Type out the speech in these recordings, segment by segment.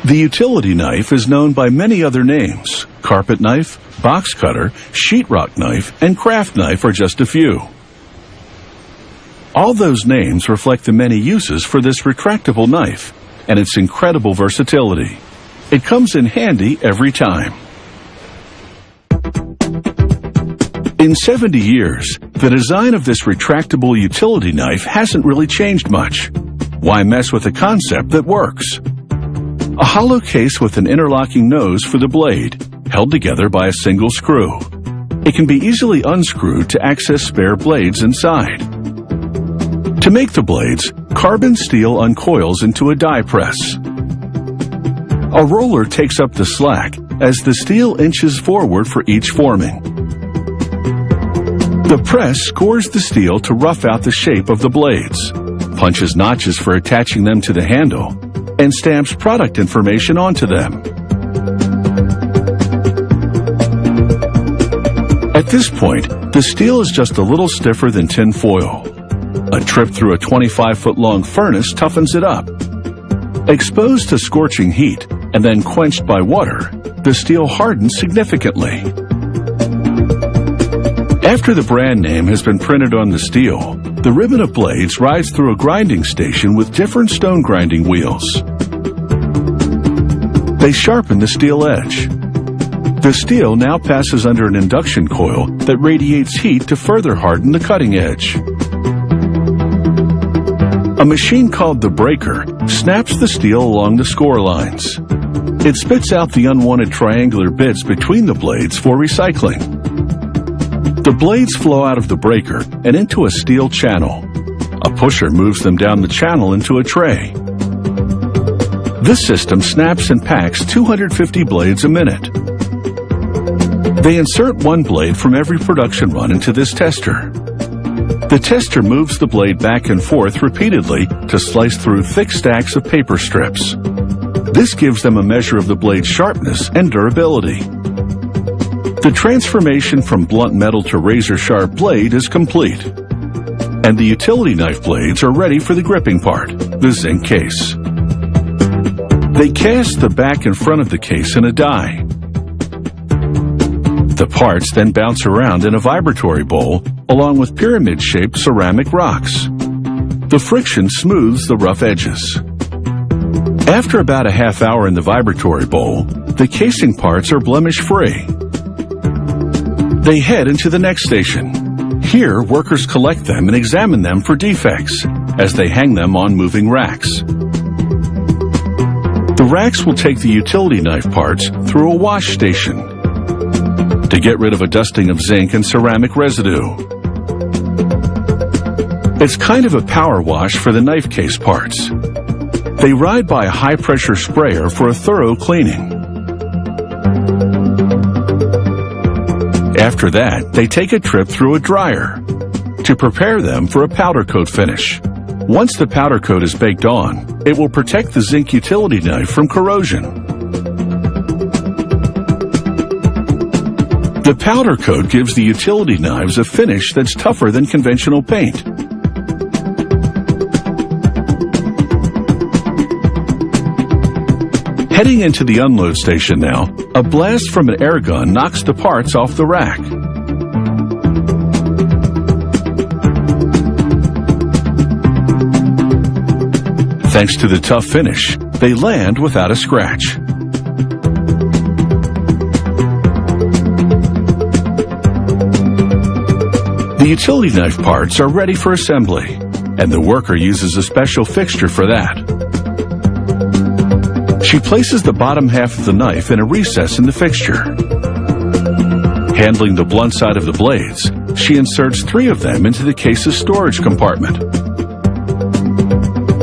The utility knife is known by many other names. Carpet knife, box cutter, sheetrock knife, and craft knife are just a few. All those names reflect the many uses for this retractable knife and its incredible versatility. It comes in handy every time. In 70 years, the design of this retractable utility knife hasn't really changed much. Why mess with a concept that works? A hollow case with an interlocking nose for the blade, held together by a single screw. It can be easily unscrewed to access spare blades inside. To make the blades, carbon steel uncoils into a die press. A roller takes up the slack as the steel inches forward for each forming. The press scores the steel to rough out the shape of the blades, punches notches for attaching them to the handle, and stamps product information onto them. At this point, the steel is just a little stiffer than tin foil. A trip through a 25-foot-long furnace toughens it up. Exposed to scorching heat and then quenched by water, the steel hardens significantly. After the brand name has been printed on the steel, the ribbon of blades rides through a grinding station with different stone grinding wheels. They sharpen the steel edge. The steel now passes under an induction coil that radiates heat to further harden the cutting edge. A machine called the breaker snaps the steel along the score lines. It spits out the unwanted triangular bits between the blades for recycling. The blades flow out of the breaker and into a steel channel. A pusher moves them down the channel into a tray. This system snaps and packs 250 blades a minute. They insert one blade from every production run into this tester. The tester moves the blade back and forth repeatedly to slice through thick stacks of paper strips. This gives them a measure of the blade's sharpness and durability. The transformation from blunt metal to razor-sharp blade is complete, and the utility knife blades are ready for the gripping part, the zinc case. They cast the back and front of the case in a die. The parts then bounce around in a vibratory bowl along with pyramid-shaped ceramic rocks. The friction smooths the rough edges. After about a half hour in the vibratory bowl, the casing parts are blemish-free. They head into the next station. Here, workers collect them and examine them for defects as they hang them on moving racks. The racks will take the utility knife parts through a wash station to get rid of a dusting of zinc and ceramic residue. It's kind of a power wash for the knife case parts. They ride by a high-pressure sprayer for a thorough cleaning. After that, they take a trip through a dryer to prepare them for a powder coat finish. Once the powder coat is baked on, it will protect the zinc utility knife from corrosion. The powder coat gives the utility knives a finish that's tougher than conventional paint. Heading into the unload station now, a blast from an air gun knocks the parts off the rack. Thanks to the tough finish, they land without a scratch. The utility knife parts are ready for assembly, and the worker uses a special fixture for that. She places the bottom half of the knife in a recess in the fixture. Handling the blunt side of the blades, she inserts 3 of them into the case's storage compartment.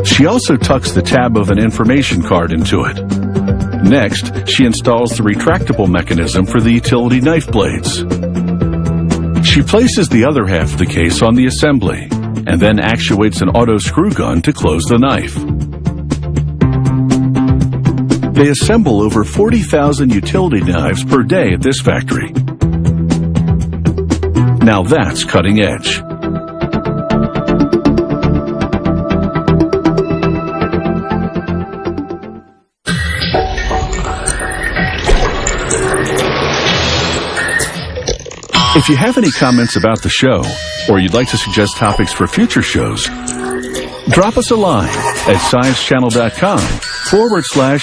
She also tucks the tab of an information card into it. Next, she installs the retractable mechanism for the utility knife blades. She places the other half of the case on the assembly, and then actuates an auto screw gun to close the knife. They assemble over 40,000 utility knives per day at this factory. Now that's cutting edge. If you have any comments about the show, or you'd like to suggest topics for future shows, drop us a line at sciencechannel.com/